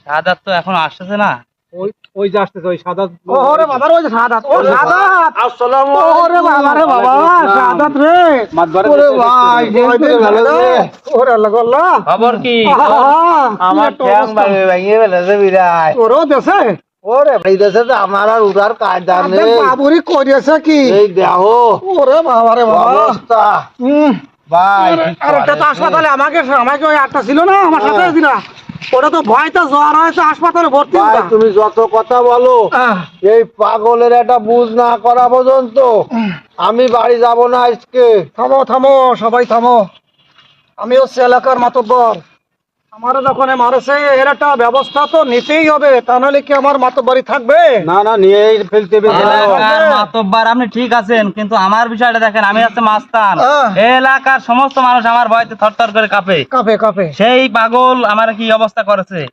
শাহাদাত তো এখন আসতেছে না। ওই ওই যে আসতেছে ওই সাদা। ওরে বাবা ওই যে শাহাদাত, ও শাহাদাত। আসসালামু ওরে বাবা রে বাবা, শাহাদাত রে। ওরে ভাই, ভালো রে। ওরে আল্লাহ গো আল্লাহ। খবর কি? আমার ঠ্যাং ভেঙে ফেলেছে বিরাট। ওরও দেশে ওরে এই দেশে তো আমার আর উড়ার কায়দা নেই। বাবুরি করিয়েছে কি? এই দেহ ওরে বাবা রে বাবা। অবস্থা ভাই। আর এটা তো হাসপাতালে আমাকে ওই আটটা ছিল না আমার সাথে ছিল। ওটা তো ভয়টা জ্বর হয়েছে হাসপাতালে ভর্তি। ভাই তুমি যত কথা বলো এই পাগলের একটা বুঝ না করা পর্যন্ত আমি বাড়ি যাব না আজকে। থামো থামো সবাই থামো। আমি হচ্ছে এলাকার মাতব্বর। আমারও যখন মারেছে এর একটা ব্যবস্থা তো নিতেই হবে, তা নাহলে কি আমার মাতব্বরি থাকবে? না না নিয়ে ফেলতে হবে। এলাকার মাতব্বর আপনি ঠিক আছেন, কিন্তু আমার বিষয়টা দেখেন, আমি হচ্ছে মাস্তান। এই এলাকার সমস্ত মানুষ আমার ভয়তে থরথর করে কাঁপে। কাঁপে কাঁপে। সেই পাগল আমার কি অবস্থা করেছে।